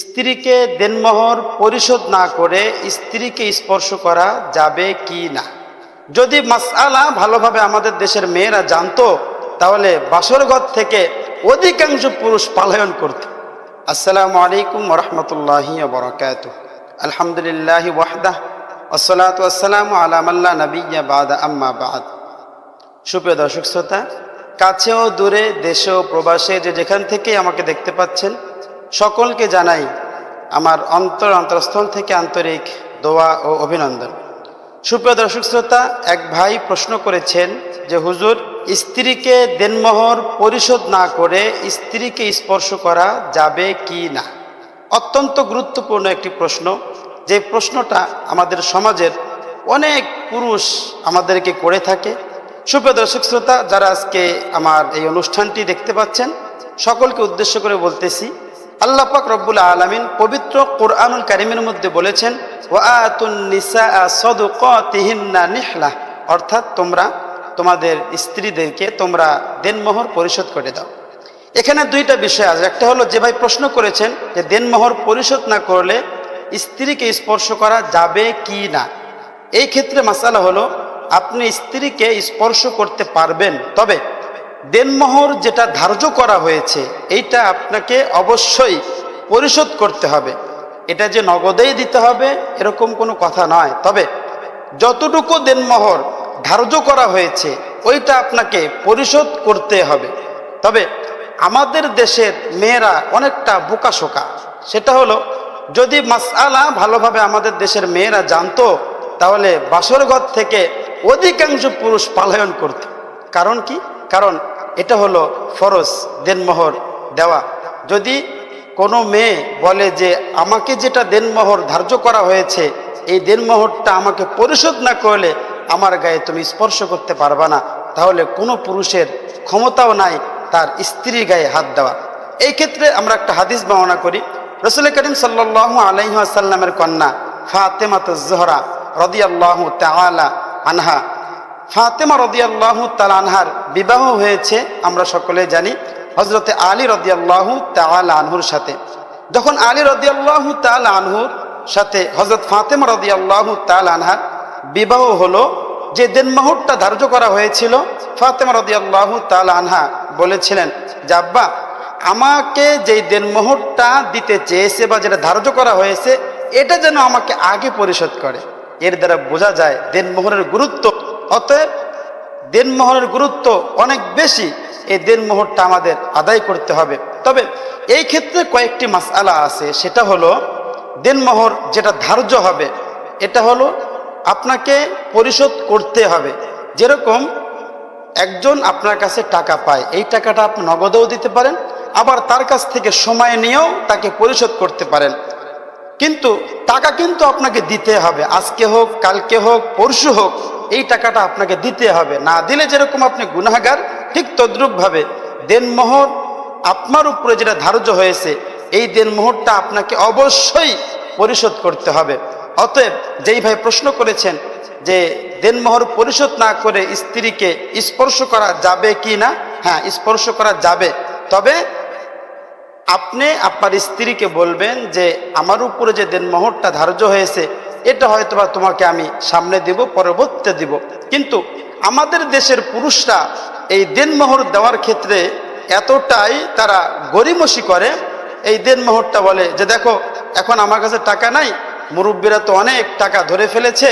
স্ত্রীকে দেনমোহর পরিশোধ না করে স্ত্রীকে স্পর্শ করা যাবে কি না। যদি মাসআলা ভালোভাবে আমাদের দেশের মেয়েরা জানতো তাহলে বাসরঘর থেকে অধিকাংশ পুরুষ পলায়ন করত। আসসালামু আলাইকুম ওয়া রাহমাতুল্লাহি ওয়া বারাকাতুহু। আলহামদুলিল্লাহি ওয়াহদাহ ওয়াসসালাতু ওয়াসসালামু আলা মান লা নাবিয়্যা বা'দা, আম্মা বা'দ। সুপ্রিয় দর্শক শ্রোতা, কাছেও দূরে দেশেও প্রবাসে যে যেখান থেকে আমাকে দেখতে পাচ্ছেন সকলকে জানাই আমার অন্তরস্থল থেকে আন্তরিক দোয়া ও অভিনন্দন। সুপ্রিয় দর্শক শ্রোতা, এক ভাই প্রশ্ন করেছেন যে হুজুর, স্ত্রীকে দেনমোহর পরিশোধ না করে স্ত্রীকে স্পর্শ করা যাবে কি না। অত্যন্ত গুরুত্বপূর্ণ একটি প্রশ্ন, যে প্রশ্নটা আমাদের সমাজের অনেক পুরুষ আমাদেরকে করে থাকে। সুপ্রিয় দর্শক শ্রোতা, যারা আজকে আমার এই অনুষ্ঠানটি দেখতে পাচ্ছেন সকলকে উদ্দেশ্য করে বলতেছি, আল্লাহ পাক রব্বুল আলামিন পবিত্র কোরআনুল কারীমের মধ্যে বলেছেন ওয়া আতুন নিসাআ সাদকাতিহিন্না নিহলা, অর্থাৎ তোমরা তোমাদের স্ত্রীদেরকে তোমরা দেনমোহর পরিশোধ করে দাও। এখানে দুইটা বিষয় আছে। একটা হলো যে ভাই প্রশ্ন করেছেন যে দেনমোহর পরিশোধ না করলে স্ত্রীকে স্পর্শ করা যাবে কি না। এই ক্ষেত্রে মাসালা হলো আপনি স্ত্রীকে স্পর্শ করতে পারবেন, তবে দেনমোহর যেটা ধার্য করা হয়েছে এইটা আপনাকে অবশ্যই পরিশোধ করতে হবে। এটা যে নগদেই দিতে হবে এরকম কোনো কথা নয়, তবে যতটুকু দেনমোহর ধার্য করা হয়েছে ওইটা আপনাকে পরিশোধ করতে হবে। তবে আমাদের দেশের মেয়েরা অনেকটা বোকাশোকা। সেটা হলো যদি মাসআলা ভালোভাবে আমাদের দেশের মেয়েরা জানতো তাহলে বাসরঘর থেকে অধিকাংশ পুরুষ পলায়ন করত। কারণ কি? কারণ এটা হলো ফরজ দেনমোহর দেওয়া। যদি কোনো মেয়ে বলে যে আমাকে যেটা দেনমোহর ধার্য করা হয়েছে এই দেনমোহরটা আমাকে পরিশোধ না করলে আমার গায়ে তুমি স্পর্শ করতে পারবা না, তাহলে কোনো পুরুষের ক্ষমতাও নাই তার স্ত্রীর গায়ে হাত দেওয়া। এই ক্ষেত্রে আমরা একটা হাদিস বর্ণনা করি। রাসূল করিম সাল্লাল্লাহু আলাইহি ওয়াসাল্লামের কন্যা ফাতেমাতুজ জোহরা রাদিয়াল্লাহু তাআলা আনহা, ফাতেমা রাদিয়াল্লাহু তাআলা আনহার বিবাহ হয়েছে আমরা সকলে জানি হযরতে আলী রাদিয়াল্লাহু তাআলা আনহুর সাথে। যখন আলী রাদিয়াল্লাহু তাআলা আনহুর সাথে হযরত ফাতেমা রাদিয়াল্লাহু তাআলা আনহার বিবাহ হলো, যে দেনমোহরটা ধার্য করা হয়েছিল ফাতেমা রাদিয়াল্লাহু তাআলা আনহা বলেছিলেন যে আব্বা, আমাকে যেই দেনমোহরটা দিতে চেয়েছে বা যেটা ধার্য করা হয়েছে এটা যেন আমাকে আগে পরিশোধ করে। এর দ্বারা বোঝা যায় দেনমোহরের গুরুত্ব। অতএব দেনমোহরের গুরুত্ব অনেক বেশি, এই দেনমোহরটা আমাদের আদায় করতে হবে। তবে এই ক্ষেত্রে কয়েকটি মাসআলা আছে। সেটা হলো দেনমোহর যেটা ধার্য হবে এটা হলো আপনাকে পরিশোধ করতে হবে। যেরকম একজন আপনার কাছে টাকা পায়, এই টাকাটা আপনি নগদেও দিতে পারেন, আবার তার কাছ থেকে সময় নিয়েও তাকে পরিশোধ করতে পারেন। কিন্তু টাকা কিন্তু আপনাকে দিতে হবে, আজকে হোক কালকে হোক পরশু হোক এই টাকাটা আপনাকে দিতে হবে। না দিলে যেরকম আপনি গুনাহগার, ঠিক তদ্রূপভাবে দেনমোহর আপনার উপরে যেটা ধার্য হয়েছে এই দেনমোহরটা আপনাকে অবশ্যই পরিশোধ করতে হবে। অতএব যেই ভাই প্রশ্ন করেছেন যে দেনমোহর পরিশোধ না করে স্ত্রীকে স্পর্শ করা যাবে কি না, হ্যাঁ স্পর্শ করা যাবে। তবে আপনি আপনার স্ত্রীকে বলবেন যে আমার উপরে যে দেনমোহরটা ধার্য হয়েছে এটা হয়তোবা তোমাকে আমি সামনে দিব, পরবর্তীতে দিব। কিন্তু আমাদের দেশের পুরুষরা এই দেনমোহর দেওয়ার ক্ষেত্রে এতটাই তারা গরিমসি করে, এই দেনমোহরটা বলে যে দেখো এখন আমার কাছে টাকা নাই, মুরব্বীরা তো অনেক টাকা ধরে ফেলেছে,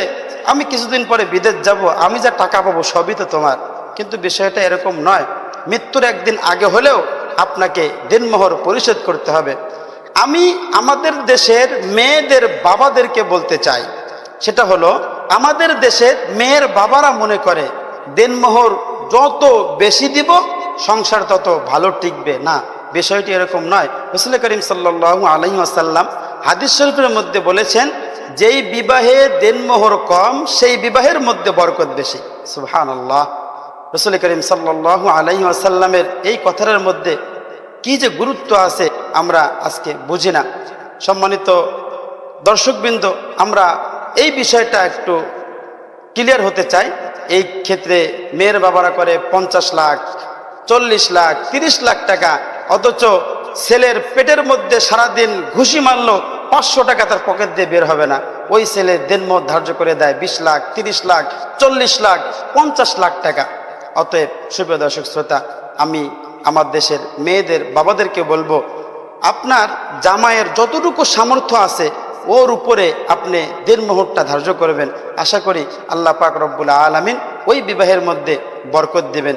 আমি কিছুদিন পরে বিদেশ যাব, আমি যা টাকা পাবো সবই তো তোমার। কিন্তু বিষয়টা এরকম নয়। মৃত্যুর একদিন আগে হলেও আপনাকে দেনমোহর পরিশোধ করতে হবে। আমি আমাদের দেশের মেয়েদের বাবাদেরকে বলতে চাই, সেটা হলো আমাদের দেশের মেয়ের বাবারা মনে করে দেনমোহর যত বেশি দিব সংসার তত ভালো টিকবে। না, বিষয়টি এরকম নয়। রাসূল করিম সাল্লাল্লাহু আলাইহি ওয়াসাল্লাম হাদিস শরীফের মধ্যে বলেছেন যেই বিবাহে দেনমোহর কম সেই বিবাহের মধ্যে বরকত বেশি। সুবহানাল্লাহ। রাসূল করিম সাল্লাল্লাহু আলাইহি ওয়াসাল্লামের এই কথার মধ্যে কি যে গুরুত্ব আছে আমরা আজকে বুঝি না। সম্মানিত দর্শকবৃন্দ, আমরা এই বিষয়টা একটু ক্লিয়ার হতে চাই। এই ক্ষেত্রে মেয়ের বাবারা করে 50 লাখ, 40 লাখ, 30 লাখ টাকা, অথচ ছেলের পেটের মধ্যে সারাদিন ঘুষি মারলো 500 টাকা তার পকেট দিয়ে বের হবে না, ওই ছেলে দেনমত ধার্য করে দেয় 20 লাখ, 30 লাখ, 40 লাখ, 50 লাখ টাকা। অতএব সুপ্রিয় দর্শক শ্রোতা, আমি আমার দেশের মেয়েদের বাবাদেরকে বলবো, আপনার জামাইয়ের যতটুকু সামর্থ্য আছে ওর উপরে আপনি দেনমোহরটা ধার্য করবেন। আশা করি আল্লাহ পাক রব্বুল আলামিন ওই বিবাহের মধ্যে বরকত দিবেন।